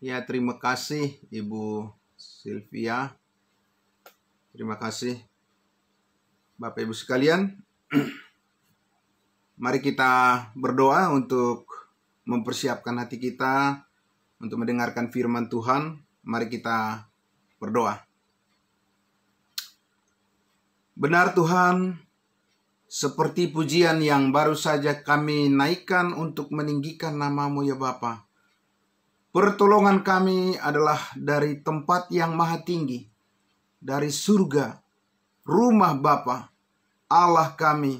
Ya, terima kasih Ibu Sylvia. Terima kasih Bapak Ibu sekalian. Mari kita berdoa untuk mempersiapkan hati kita untuk mendengarkan firman Tuhan. Mari kita berdoa. Benar Tuhan, seperti pujian yang baru saja kami naikkan untuk meninggikan nama-Mu ya Bapa. Pertolongan kami adalah dari tempat yang maha tinggi, dari surga, rumah Bapa, Allah kami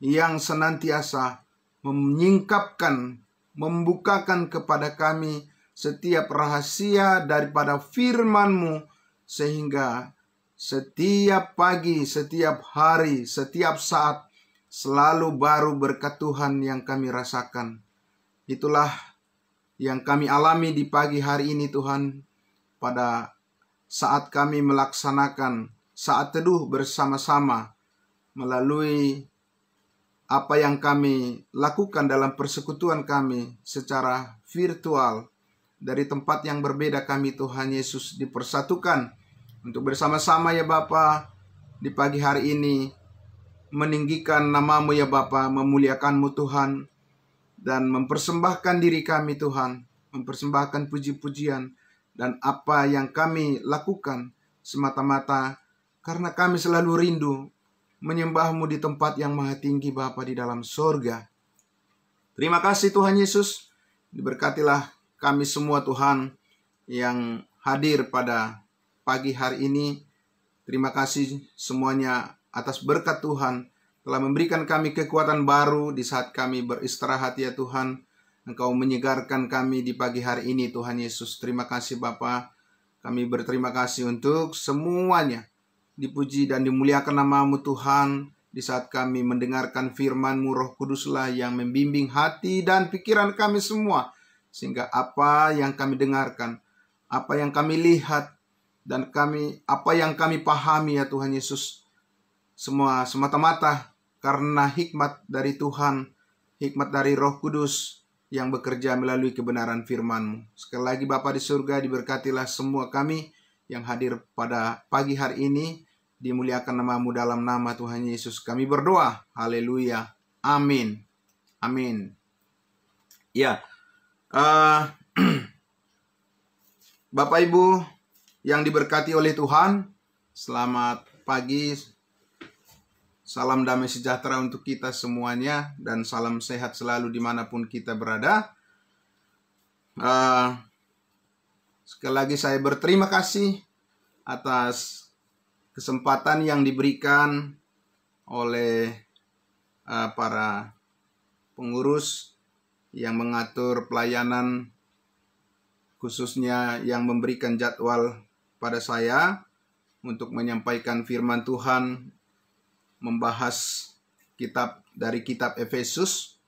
yang senantiasa menyingkapkan, membukakan kepada kami setiap rahasia daripada firman-Mu, sehingga setiap pagi, setiap hari, setiap saat selalu baru berkat Tuhan yang kami rasakan. Itulah yang kami alami di pagi hari ini Tuhan, pada saat kami melaksanakan saat teduh bersama-sama melalui apa yang kami lakukan dalam persekutuan kami secara virtual dari tempat yang berbeda. Kami Tuhan Yesus dipersatukan untuk bersama-sama ya Bapa di pagi hari ini meninggikan nama-Mu ya Bapa, memuliakan-Mu Tuhan, dan mempersembahkan diri kami Tuhan, mempersembahkan puji-pujian dan apa yang kami lakukan semata-mata karena kami selalu rindu menyembah-Mu di tempat yang maha tinggi Bapa di dalam sorga. Terima kasih Tuhan Yesus. Diberkatilah kami semua Tuhan yang hadir pada pagi hari ini. Terima kasih semuanya atas berkat Tuhan telah memberikan kami kekuatan baru di saat kami beristirahat ya Tuhan. Engkau menyegarkan kami di pagi hari ini Tuhan Yesus. Terima kasih Bapa. Kami berterima kasih untuk semuanya. Dipuji dan dimuliakan nama-Mu Tuhan. Di saat kami mendengarkan firman-Mu, Roh Kuduslah yang membimbing hati dan pikiran kami semua. Sehingga apa yang kami dengarkan, apa yang kami lihat, dan apa yang kami pahami ya Tuhan Yesus, semua semata-mata karena hikmat dari Tuhan, hikmat dari Roh Kudus yang bekerja melalui kebenaran firman-Mu. Sekali lagi Bapa di surga, diberkatilah semua kami yang hadir pada pagi hari ini. Dimuliakan nama-Mu dalam nama Tuhan Yesus kami berdoa. Haleluya. Amin. Amin. Ya, Bapak Ibu yang diberkati oleh Tuhan, selamat pagi. Salam damai sejahtera untuk kita semuanya dan salam sehat selalu dimanapun kita berada. Sekali lagi saya berterima kasih atas kesempatan yang diberikan oleh para pengurus yang mengatur pelayanan, khususnya yang memberikan jadwal pada saya untuk menyampaikan firman Tuhan, membahas dari kitab Efesus.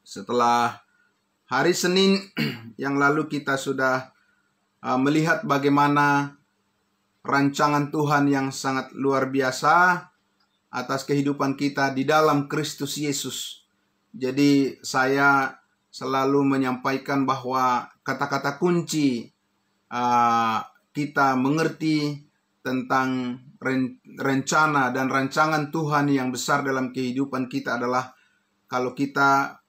Setelah hari Senin yang lalu kita sudah melihat bagaimana rancangan Tuhan yang sangat luar biasa atas kehidupan kita di dalam Kristus Yesus. Jadi saya selalu menyampaikan bahwa kata-kata kunci kita mengerti tentang rencana dan rancangan Tuhan yang besar dalam kehidupan kita adalah kalau kita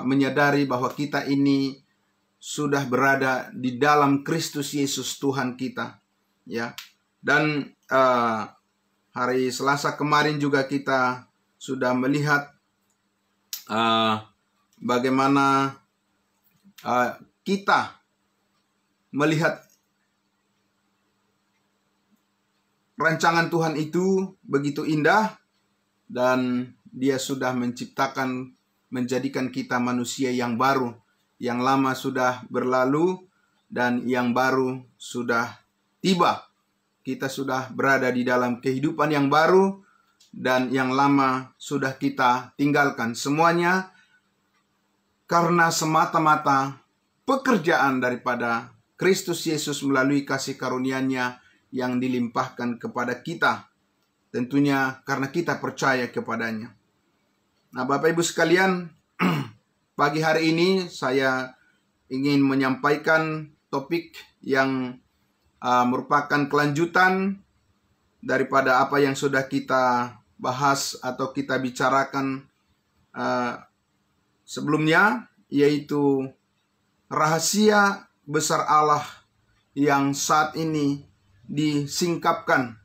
menyadari bahwa kita ini sudah berada di dalam Kristus Yesus Tuhan kita. Ya, dan hari Selasa kemarin juga kita sudah melihat bagaimana kita melihat rancangan Tuhan itu begitu indah dan Dia sudah menjadikan kita manusia yang baru. Yang lama sudah berlalu dan yang baru sudah tiba. Kita sudah berada di dalam kehidupan yang baru dan yang lama sudah kita tinggalkan. Semuanya karena semata-mata pekerjaan daripada Kristus Yesus melalui kasih karunia-Nya yang dilimpahkan kepada kita. Tentunya karena kita percaya kepadanya. Nah, Bapak Ibu sekalian, pagi hari ini saya ingin menyampaikan topik yang merupakan kelanjutan daripada apa yang sudah kita bahas atau kita bicarakan sebelumnya, yaitu rahasia besar Allah yang saat ini disingkapkan.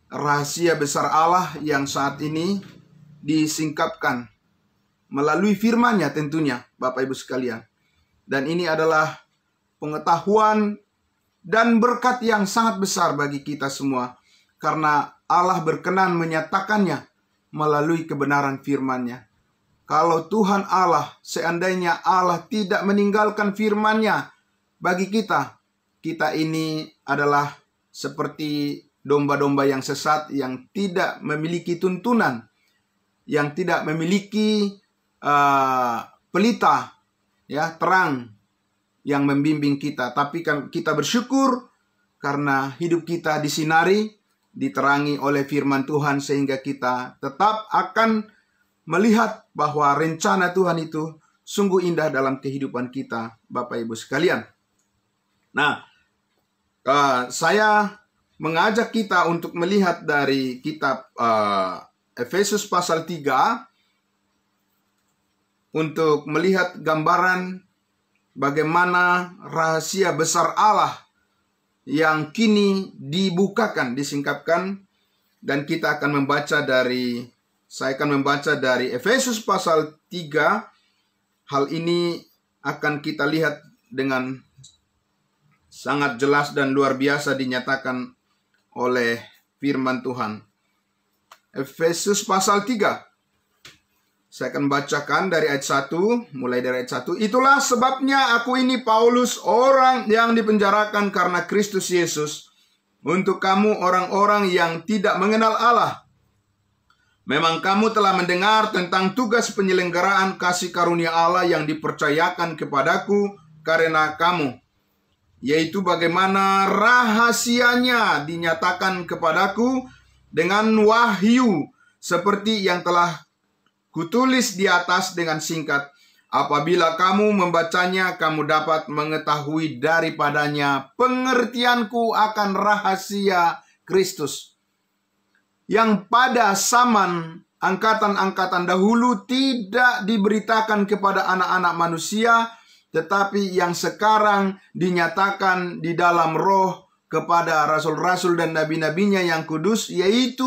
Rahasia besar Allah yang saat ini disingkapkan melalui firman-Nya tentunya, Bapak Ibu sekalian. Dan ini adalah pengetahuan dan berkat yang sangat besar bagi kita semua, karena Allah berkenan menyatakannya melalui kebenaran firman-Nya. Kalau Tuhan Allah, seandainya Allah tidak meninggalkan firman-Nya bagi kita, kita ini adalah seperti domba-domba yang sesat, yang tidak memiliki tuntunan, yang tidak memiliki pelita, ya, terang yang membimbing kita. Tapi kita bersyukur karena hidup kita disinari, diterangi oleh firman Tuhan, sehingga kita tetap akan melihat bahwa rencana Tuhan itu sungguh indah dalam kehidupan kita, Bapak Ibu sekalian. Nah, saya mengajak kita untuk melihat dari kitab Efesus pasal 3 untuk melihat gambaran bagaimana rahasia besar Allah yang kini dibukakan, disingkapkan, dan kita akan membaca dari saya akan membaca dari Efesus pasal 3. Hal ini akan kita lihat dengan sangat jelas dan luar biasa dinyatakan oleh firman Tuhan. Efesus pasal 3. Saya akan bacakan dari ayat 1, mulai dari ayat 1. Itulah sebabnya aku ini Paulus, orang yang dipenjarakan karena Kristus Yesus, untuk kamu orang-orang yang tidak mengenal Allah. Memang kamu telah mendengar tentang tugas penyelenggaraan kasih karunia Allah yang dipercayakan kepadaku karena kamu, yaitu bagaimana rahasianya dinyatakan kepadaku dengan wahyu, seperti yang telah kutulis di atas dengan singkat. Apabila kamu membacanya, kamu dapat mengetahui daripadanya pengertianku akan rahasia Kristus, yang pada zaman angkatan-angkatan dahulu tidak diberitakan kepada anak-anak manusia, tetapi yang sekarang dinyatakan di dalam roh kepada rasul-rasul dan nabi-nabinya yang kudus, yaitu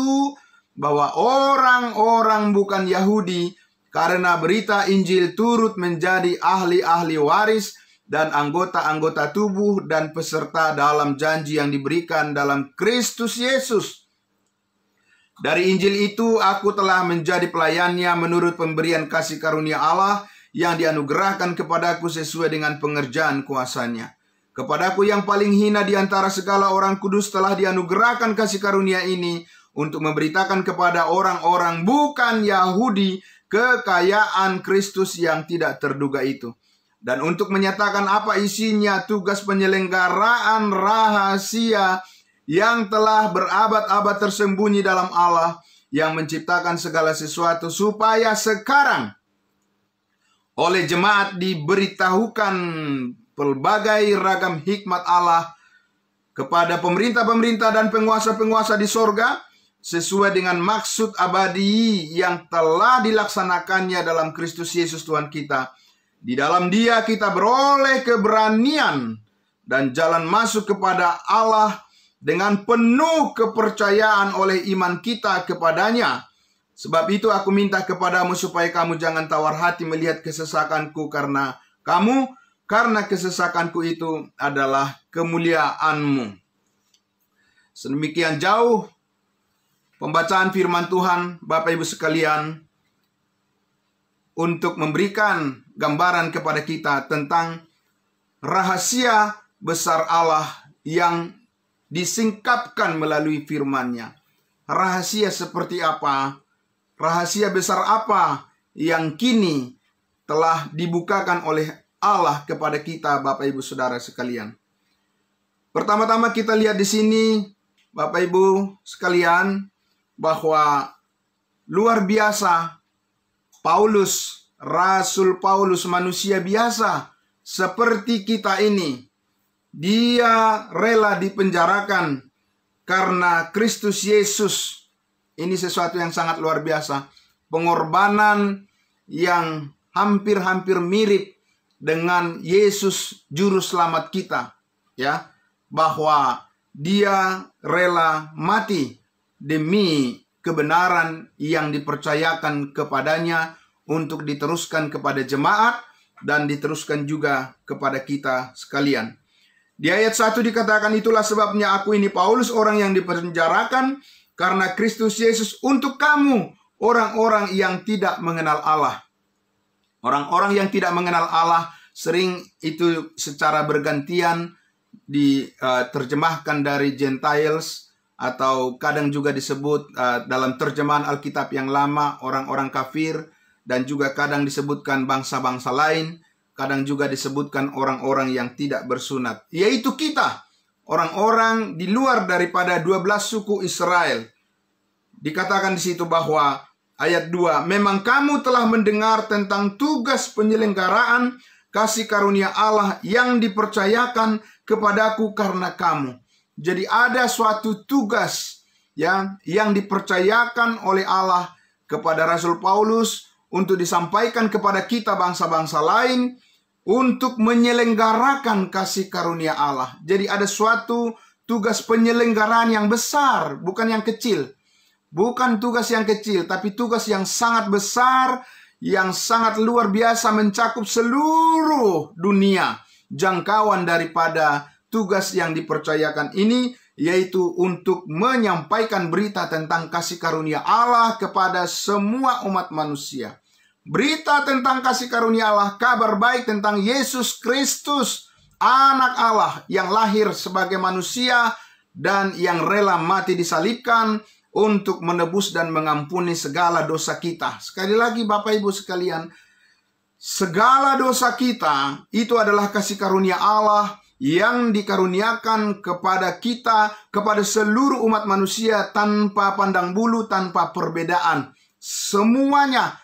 bahwa orang-orang bukan Yahudi karena berita Injil turut menjadi ahli-ahli waris dan anggota-anggota tubuh dan peserta dalam janji yang diberikan dalam Kristus Yesus. Dari Injil itu aku telah menjadi pelayannya menurut pemberian kasih karunia Allah yang dianugerahkan kepadaku sesuai dengan pengerjaan kuasa-Nya. Kepadaku yang paling hina di antara segala orang kudus telah dianugerahkan kasih karunia ini untuk memberitakan kepada orang-orang bukan Yahudi kekayaan Kristus yang tidak terduga itu, dan untuk menyatakan apa isinya tugas penyelenggaraan rahasia yang telah berabad-abad tersembunyi dalam Allah yang menciptakan segala sesuatu, supaya sekarang oleh jemaat diberitahukan pelbagai ragam hikmat Allah kepada pemerintah-pemerintah dan penguasa-penguasa di sorga, sesuai dengan maksud abadi yang telah dilaksanakannya dalam Kristus Yesus Tuhan kita. Di dalam Dia kita beroleh keberanian dan jalan masuk kepada Allah dengan penuh kepercayaan oleh iman kita kepadanya. Sebab itu aku minta kepadamu supaya kamu jangan tawar hati melihat kesesakanku karena kesesakanku itu adalah kemuliaanmu. Sedemikian jauh pembacaan firman Tuhan, Bapak Ibu sekalian, untuk memberikan gambaran kepada kita tentang rahasia besar Allah yang disingkapkan melalui firman-Nya. Rahasia seperti apa? Rahasia besar apa yang kini telah dibukakan oleh Allah kepada kita, Bapak Ibu Saudara sekalian? Pertama-tama kita lihat di sini, Bapak Ibu sekalian, bahwa luar biasa Paulus, Rasul Paulus, manusia biasa, seperti kita ini. Dia rela dipenjarakan karena Kristus Yesus. Ini sesuatu yang sangat luar biasa. Pengorbanan yang hampir-hampir mirip dengan Yesus juru selamat kita, ya, bahwa dia rela mati demi kebenaran yang dipercayakan kepadanya untuk diteruskan kepada jemaat dan diteruskan juga kepada kita sekalian. Di ayat 1 dikatakan, itulah sebabnya aku ini Paulus, orang yang dipenjarakan karena Kristus Yesus untuk kamu, orang-orang yang tidak mengenal Allah. Orang-orang yang tidak mengenal Allah sering itu secara bergantian diterjemahkan dari Gentiles, atau kadang juga disebut dalam terjemahan Alkitab yang lama orang-orang kafir, dan juga kadang disebutkan bangsa-bangsa lain, kadang juga disebutkan orang-orang yang tidak bersunat, yaitu kita, orang-orang di luar daripada 12 suku Israel. Dikatakan di situ bahwa ayat 2, memang kamu telah mendengar tentang tugas penyelenggaraan kasih karunia Allah yang dipercayakan kepadaku karena kamu. Jadi ada suatu tugas yang dipercayakan oleh Allah kepada Rasul Paulus untuk disampaikan kepada kita bangsa-bangsa lain untuk menyelenggarakan kasih karunia Allah. Jadi ada suatu tugas penyelenggaraan yang besar, bukan yang kecil. Bukan tugas yang kecil, tapi tugas yang sangat besar, yang sangat luar biasa, mencakup seluruh dunia. Jangkauan daripada tugas yang dipercayakan ini, yaitu untuk menyampaikan berita tentang kasih karunia Allah kepada semua umat manusia. Berita tentang kasih karunia Allah, kabar baik tentang Yesus Kristus, anak Allah yang lahir sebagai manusia dan yang rela mati disalibkan untuk menebus dan mengampuni segala dosa kita. Sekali lagi Bapak Ibu sekalian, segala dosa kita itu adalah kasih karunia Allah yang dikaruniakan kepada kita, kepada seluruh umat manusia tanpa pandang bulu, tanpa perbedaan. Semuanya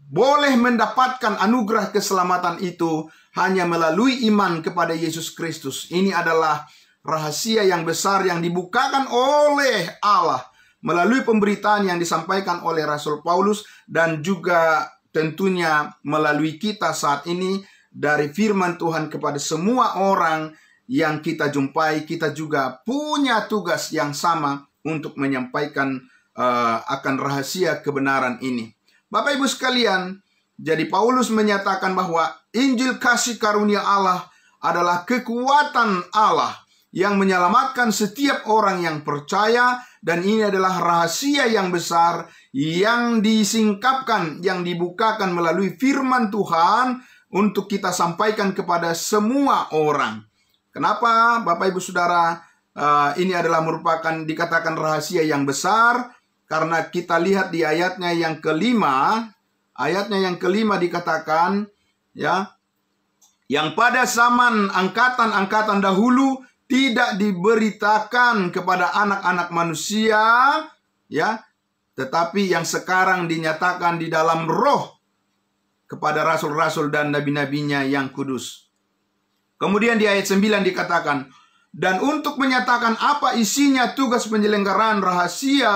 boleh mendapatkan anugerah keselamatan itu hanya melalui iman kepada Yesus Kristus. Ini adalah rahasia yang besar yang dibukakan oleh Allah melalui pemberitaan yang disampaikan oleh Rasul Paulus, dan juga tentunya melalui kita saat ini dari firman Tuhan kepada semua orang yang kita jumpai. Kita juga punya tugas yang sama untuk menyampaikan akan rahasia kebenaran ini. Bapak Ibu sekalian, jadi Paulus menyatakan bahwa Injil kasih karunia Allah adalah kekuatan Allah yang menyelamatkan setiap orang yang percaya, dan ini adalah rahasia yang besar yang disingkapkan, yang dibukakan melalui firman Tuhan untuk kita sampaikan kepada semua orang. Kenapa Bapak Ibu Saudara ini adalah merupakan dikatakan rahasia yang besar? Karena kita lihat di ayatnya yang kelima, dikatakan, ya, yang pada zaman angkatan-angkatan dahulu tidak diberitakan kepada anak-anak manusia, ya, tetapi yang sekarang dinyatakan di dalam roh kepada rasul-rasul dan nabi-nabinya yang kudus. Kemudian di ayat 9 dikatakan, dan untuk menyatakan apa isinya tugas penyelenggaraan rahasia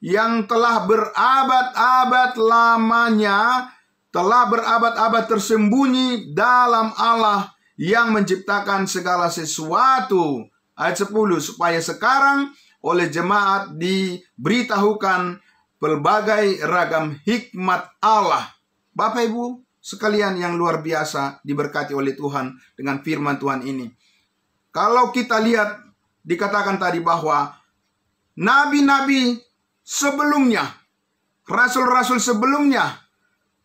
yang telah berabad-abad lamanya, telah berabad-abad tersembunyi dalam Allah yang menciptakan segala sesuatu. Ayat 10, supaya sekarang oleh jemaat diberitahukan pelbagai ragam hikmat Allah. Bapak Ibu sekalian yang luar biasa, diberkati oleh Tuhan dengan firman Tuhan ini. Kalau kita lihat, dikatakan tadi bahwa nabi-nabi sebelumnya, rasul-rasul sebelumnya,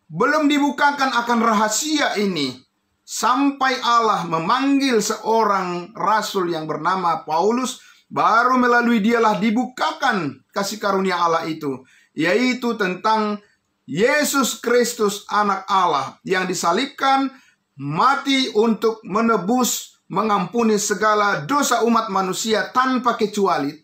belum dibukakan akan rahasia ini, sampai Allah memanggil seorang rasul yang bernama Paulus, baru melalui dialah dibukakan kasih karunia Allah itu, yaitu tentang Yesus Kristus anak Allah yang disalibkan, mati untuk menebus, mengampuni segala dosa umat manusia tanpa kecuali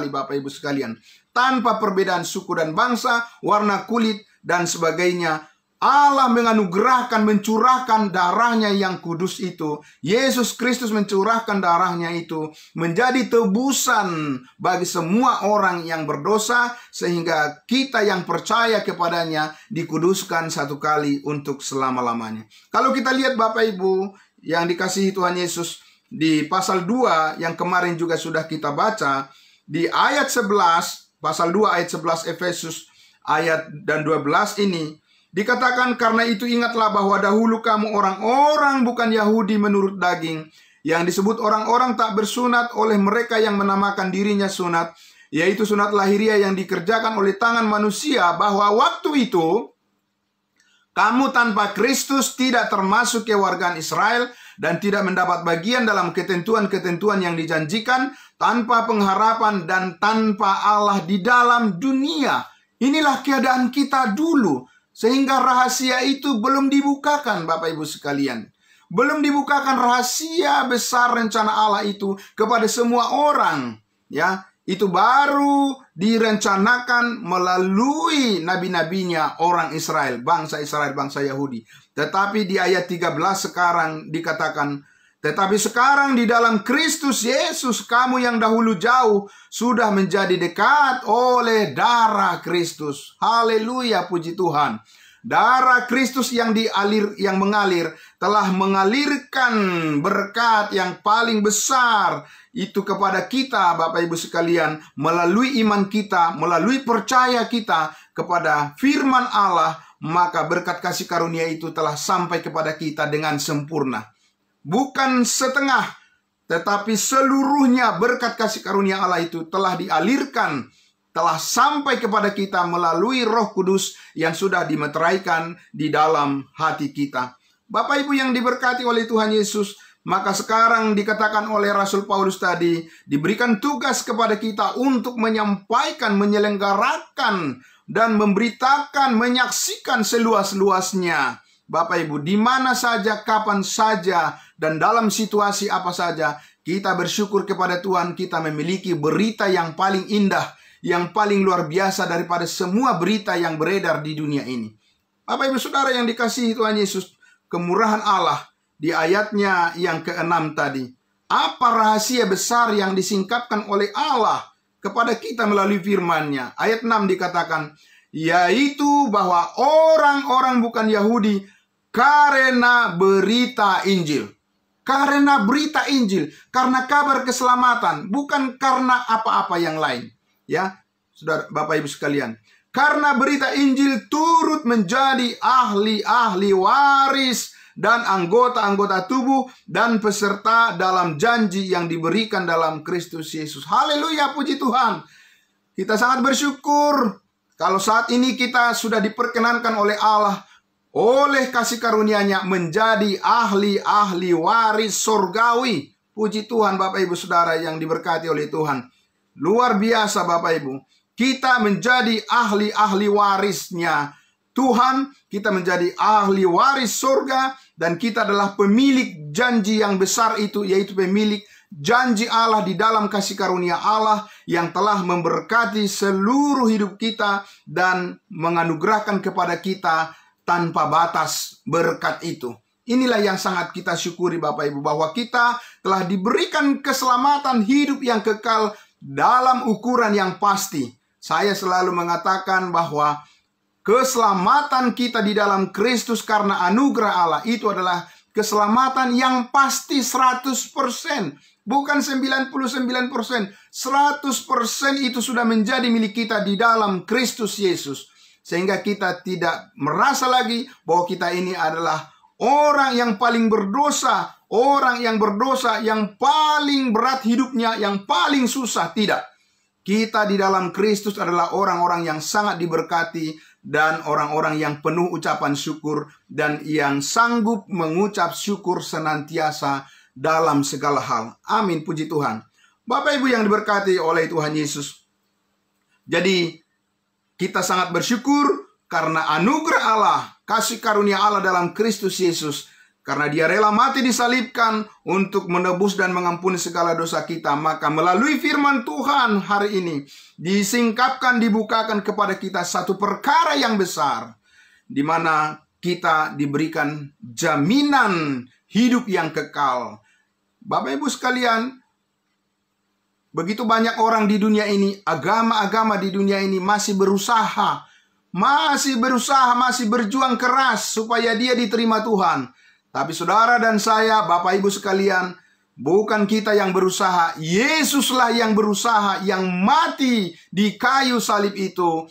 Bapak Ibu sekalian, tanpa perbedaan suku dan bangsa, warna kulit dan sebagainya. Allah menganugerahkan, mencurahkan darahnya yang kudus itu. Yesus Kristus mencurahkan darahnya itu menjadi tebusan bagi semua orang yang berdosa, sehingga kita yang percaya kepadanya dikuduskan satu kali untuk selama-lamanya. Kalau kita lihat Bapak Ibu yang dikasihi Tuhan Yesus, di pasal 2 yang kemarin juga sudah kita baca, di ayat 11, pasal 2 ayat 11 Efesus ayat dan 12 ini, dikatakan, karena itu ingatlah bahwa dahulu kamu orang-orang bukan Yahudi menurut daging, yang disebut orang-orang tak bersunat oleh mereka yang menamakan dirinya sunat, yaitu sunat lahiriah yang dikerjakan oleh tangan manusia, bahwa waktu itu kamu tanpa Kristus tidak termasuk kewargaan Israel dan tidak mendapat bagian dalam ketentuan-ketentuan yang dijanjikan, tanpa pengharapan dan tanpa Allah di dalam dunia. Inilah keadaan kita dulu. Sehingga rahasia itu belum dibukakan, Bapak Ibu sekalian. Belum dibukakan rahasia besar rencana Allah itu kepada semua orang. Ya, itu baru direncanakan melalui nabi-nabinya orang Israel, bangsa Yahudi. Tetapi di ayat 13 sekarang dikatakan, tetapi sekarang di dalam Kristus Yesus, kamu yang dahulu jauh sudah menjadi dekat oleh darah Kristus. Haleluya, puji Tuhan. Darah Kristus yang mengalir telah mengalirkan berkat yang paling besar itu kepada kita, Bapak Ibu sekalian, melalui iman kita, melalui percaya kita kepada firman Allah, maka berkat kasih karunia itu telah sampai kepada kita dengan sempurna. Bukan setengah, tetapi seluruhnya berkat kasih karunia Allah itu telah dialirkan, telah sampai kepada kita melalui Roh Kudus yang sudah dimeteraikan di dalam hati kita. Bapak Ibu yang diberkati oleh Tuhan Yesus, maka sekarang dikatakan oleh Rasul Paulus tadi, diberikan tugas kepada kita untuk menyampaikan, menyelenggarakan, dan memberitakan, menyaksikan seluas-luasnya. Bapak Ibu, di mana saja, kapan saja, dan dalam situasi apa saja, kita bersyukur kepada Tuhan, kita memiliki berita yang paling indah, yang paling luar biasa daripada semua berita yang beredar di dunia ini. Bapak Ibu Saudara yang dikasihi Tuhan Yesus, kemurahan Allah di ayatnya yang ke-6 tadi. Apa rahasia besar yang disingkapkan oleh Allah kepada kita melalui firman-Nya? Ayat 6 dikatakan, yaitu bahwa orang-orang bukan Yahudi karena berita Injil. Karena berita Injil, karena kabar keselamatan, bukan karena apa-apa yang lain. Ya, Saudara, Bapak Ibu sekalian, karena berita Injil turut menjadi ahli-ahli waris dan anggota-anggota tubuh dan peserta dalam janji yang diberikan dalam Kristus Yesus. Haleluya, puji Tuhan. Kita sangat bersyukur kalau saat ini kita sudah diperkenankan oleh Allah, oleh kasih karunia-Nya menjadi ahli-ahli waris surgawi. Puji Tuhan, Bapak Ibu Saudara yang diberkati oleh Tuhan. Luar biasa, Bapak Ibu. Kita menjadi ahli-ahli warisnya Tuhan, kita menjadi ahli waris surga, dan kita adalah pemilik janji yang besar itu, yaitu pemilik janji Allah di dalam kasih karunia Allah yang telah memberkati seluruh hidup kita dan menganugerahkan kepada kita tanpa batas berkat itu. Inilah yang sangat kita syukuri, Bapak Ibu, bahwa kita telah diberikan keselamatan hidup yang kekal dalam ukuran yang pasti. Saya selalu mengatakan bahwa keselamatan kita di dalam Kristus karena anugerah Allah itu adalah keselamatan yang pasti 100%. Bukan 99%. 100% itu sudah menjadi milik kita di dalam Kristus Yesus. Sehingga kita tidak merasa lagi bahwa kita ini adalah orang yang paling berdosa, orang yang berdosa, yang paling berat hidupnya, yang paling susah. Tidak. Kita di dalam Kristus adalah orang-orang yang sangat diberkati dan orang-orang yang penuh ucapan syukur dan yang sanggup mengucap syukur senantiasa dalam segala hal. Amin, puji Tuhan. Bapak Ibu yang diberkati oleh Tuhan Yesus. Jadi kita sangat bersyukur karena anugerah Allah, kasih karunia Allah dalam Kristus Yesus. Karena Dia rela mati disalibkan untuk menebus dan mengampuni segala dosa kita. Maka melalui firman Tuhan hari ini disingkapkan, dibukakan kepada kita satu perkara yang besar, di mana kita diberikan jaminan hidup yang kekal. Bapak Ibu sekalian, begitu banyak orang di dunia ini, agama-agama di dunia ini masih berusaha, masih berjuang keras supaya dia diterima Tuhan. Tapi saudara dan saya, Bapak Ibu sekalian, bukan kita yang berusaha, Yesuslah yang berusaha, yang mati di kayu salib itu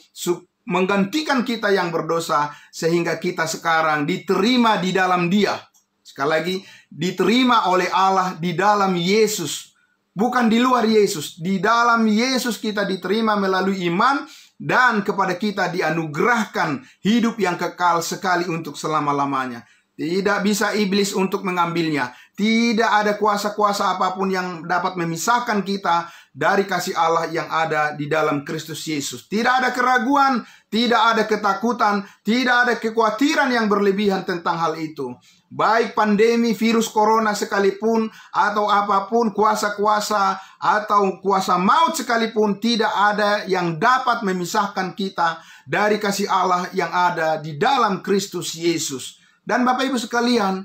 menggantikan kita yang berdosa, sehingga kita sekarang diterima di dalam Dia. Sekali lagi, diterima oleh Allah di dalam Yesus, bukan di luar Yesus. Di dalam Yesus kita diterima melalui iman, dan kepada kita dianugerahkan hidup yang kekal sekali untuk selama-lamanya. Tidak bisa iblis untuk mengambilnya. Tidak ada kuasa-kuasa apapun yang dapat memisahkan kita dari kasih Allah yang ada di dalam Kristus Yesus. Tidak ada keraguan, tidak ada ketakutan, tidak ada kekhawatiran yang berlebihan tentang hal itu. Baik pandemi virus corona sekalipun, atau apapun kuasa-kuasa atau kuasa maut sekalipun, tidak ada yang dapat memisahkan kita dari kasih Allah yang ada di dalam Kristus Yesus. Dan Bapak Ibu sekalian,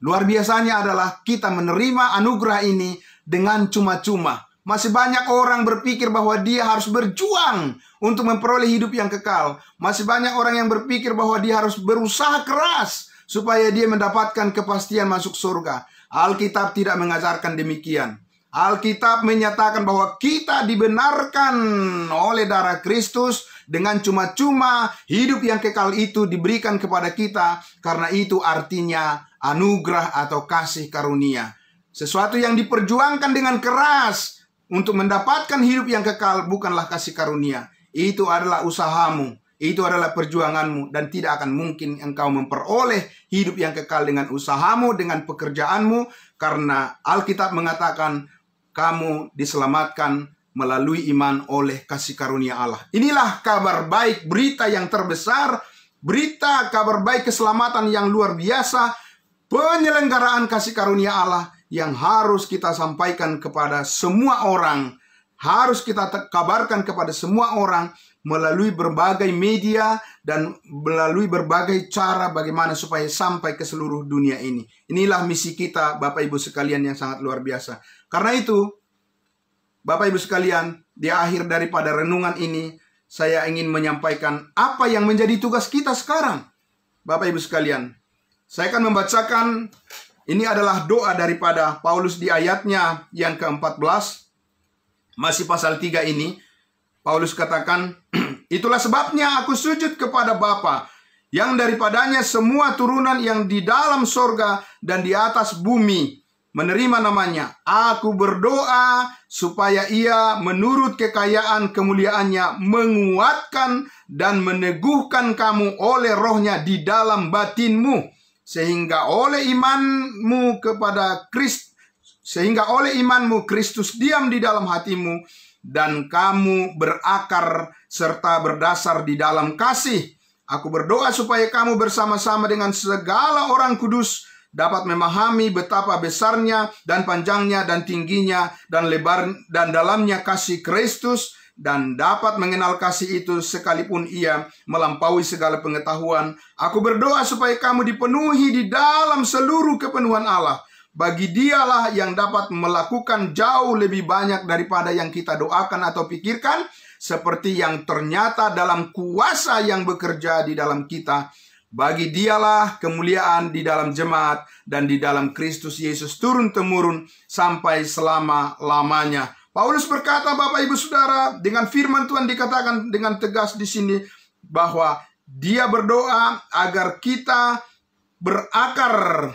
luar biasanya adalah kita menerima anugerah ini dengan cuma-cuma. Masih banyak orang berpikir bahwa dia harus berjuang untuk memperoleh hidup yang kekal. Masih banyak orang yang berpikir bahwa dia harus berusaha keras supaya dia mendapatkan kepastian masuk surga. Alkitab tidak mengajarkan demikian. Alkitab menyatakan bahwa kita dibenarkan oleh darah Kristus dengan cuma-cuma. Hidup yang kekal itu diberikan kepada kita, karena itu artinya anugerah atau kasih karunia. Sesuatu yang diperjuangkan dengan keras untuk mendapatkan hidup yang kekal bukanlah kasih karunia. Itu adalah usahamu, itu adalah perjuanganmu, dan tidak akan mungkin engkau memperoleh hidup yang kekal dengan usahamu, dengan pekerjaanmu, karena Alkitab mengatakan kamu diselamatkan melalui iman oleh kasih karunia Allah. Inilah kabar baik, berita yang terbesar, berita kabar baik keselamatan yang luar biasa, penyelenggaraan kasih karunia Allah yang harus kita sampaikan kepada semua orang, harus kita kabarkan kepada semua orang melalui berbagai media dan melalui berbagai cara bagaimana supaya sampai ke seluruh dunia ini. Inilah misi kita, Bapak Ibu sekalian, yang sangat luar biasa. Karena itu, Bapak Ibu sekalian, di akhir daripada renungan ini, saya ingin menyampaikan apa yang menjadi tugas kita sekarang. Bapak Ibu sekalian, saya akan membacakan, ini adalah doa daripada Paulus di ayatnya yang ke-14. Masih pasal 3 ini, Paulus katakan, itulah sebabnya aku sujud kepada Bapa, yang daripadanya semua turunan yang di dalam sorga dan di atas bumi menerima namanya. Aku berdoa supaya ia menurut kekayaan kemuliaannya menguatkan dan meneguhkan kamu oleh rohnya di dalam batinmu, sehingga oleh imanmu Kristus diam di dalam hatimu, dan kamu berakar serta berdasar di dalam kasih. Aku berdoa supaya kamu bersama-sama dengan segala orang kudus dapat memahami betapa besarnya dan panjangnya dan tingginya dan lebar dan dalamnya kasih Kristus, dan dapat mengenal kasih itu sekalipun ia melampaui segala pengetahuan. Aku berdoa supaya kamu dipenuhi di dalam seluruh kepenuhan Allah. Bagi Dialah yang dapat melakukan jauh lebih banyak daripada yang kita doakan atau pikirkan, seperti yang ternyata dalam kuasa yang bekerja di dalam kita. Bagi Dialah kemuliaan di dalam jemaat dan di dalam Kristus Yesus turun-temurun sampai selama-lamanya. Paulus berkata, Bapak Ibu Saudara, dengan firman Tuhan dikatakan dengan tegas di sini bahwa dia berdoa agar kita berakar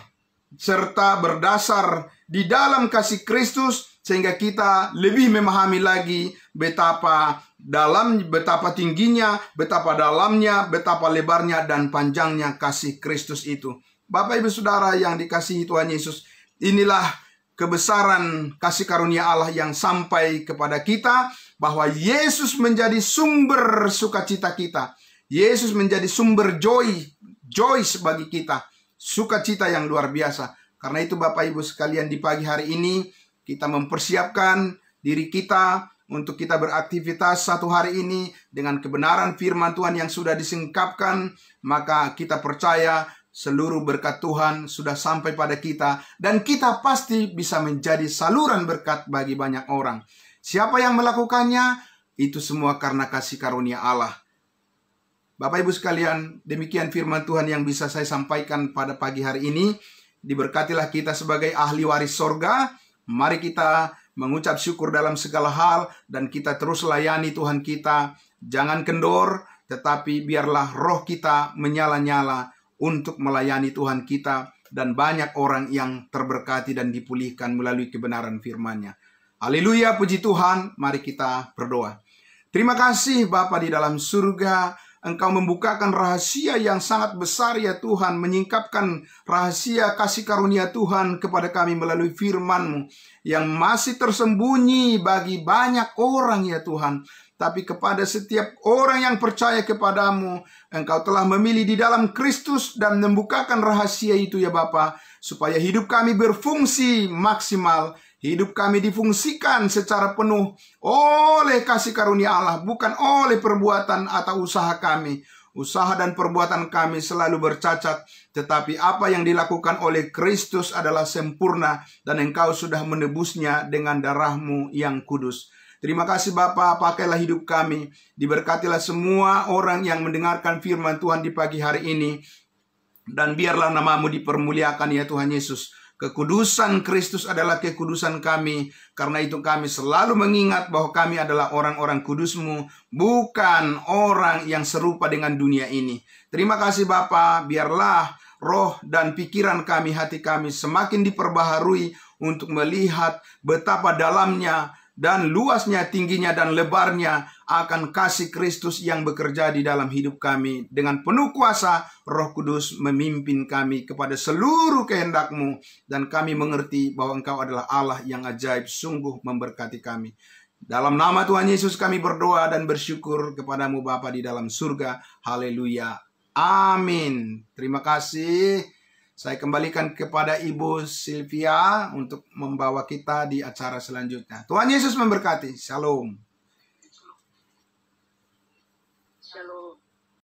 serta berdasar di dalam kasih Kristus, sehingga kita lebih memahami lagi betapa tingginya, betapa dalamnya, betapa lebarnya dan panjangnya kasih Kristus itu. Bapak Ibu Saudara yang dikasihi Tuhan Yesus, inilah kebesaran kasih karunia Allah yang sampai kepada kita, bahwa Yesus menjadi sumber sukacita kita. Yesus menjadi sumber joy bagi kita, sukacita yang luar biasa. Karena itu Bapak Ibu sekalian, di pagi hari ini kita mempersiapkan diri kita untuk kita beraktivitas satu hari ini dengan kebenaran firman Tuhan yang sudah disingkapkan, maka kita percaya seluruh berkat Tuhan sudah sampai pada kita, dan kita pasti bisa menjadi saluran berkat bagi banyak orang. Siapa yang melakukannya? Itu semua karena kasih karunia Allah. Bapak Ibu sekalian, demikian firman Tuhan yang bisa saya sampaikan pada pagi hari ini. Diberkatilah kita sebagai ahli waris sorga. Mari kita mengucap syukur dalam segala hal, dan kita terus layani Tuhan kita. Jangan kendor, tetapi biarlah roh kita menyala-nyala untuk melayani Tuhan kita, dan banyak orang yang terberkati dan dipulihkan melalui kebenaran firman-Nya. Haleluya, puji Tuhan. Mari kita berdoa. Terima kasih Bapa di dalam surga, Engkau membukakan rahasia yang sangat besar ya Tuhan, menyingkapkan rahasia kasih karunia Tuhan kepada kami melalui firman-Mu yang masih tersembunyi bagi banyak orang ya Tuhan. Tapi kepada setiap orang yang percaya kepadamu, Engkau telah memilih di dalam Kristus dan membukakan rahasia itu ya Bapa, supaya hidup kami berfungsi maksimal. Hidup kami difungsikan secara penuh oleh kasih karunia Allah, bukan oleh perbuatan atau usaha kami. Usaha dan perbuatan kami selalu bercacat, tetapi apa yang dilakukan oleh Kristus adalah sempurna, dan Engkau sudah menebusnya dengan darah-Mu yang kudus. Terima kasih Bapa, pakailah hidup kami. Diberkatilah semua orang yang mendengarkan firman Tuhan di pagi hari ini, dan biarlah nama-Mu dipermuliakan ya Tuhan Yesus. Kekudusan Kristus adalah kekudusan kami. Karena itu kami selalu mengingat bahwa kami adalah orang-orang kudus-Mu, bukan orang yang serupa dengan dunia ini. Terima kasih Bapa, biarlah roh dan pikiran kami, hati kami semakin diperbaharui untuk melihat betapa dalamnya dan luasnya, tingginya dan lebarnya akan kasih Kristus yang bekerja di dalam hidup kami. Dengan penuh kuasa, Roh Kudus memimpin kami kepada seluruh kehendak-Mu, dan kami mengerti bahwa Engkau adalah Allah yang ajaib, sungguh memberkati kami. Dalam nama Tuhan Yesus kami berdoa dan bersyukur kepadamu Bapa di dalam surga. Haleluya. Amin. Terima kasih. Saya kembalikan kepada Ibu Sylvia untuk membawa kita di acara selanjutnya. Tuhan Yesus memberkati. Shalom.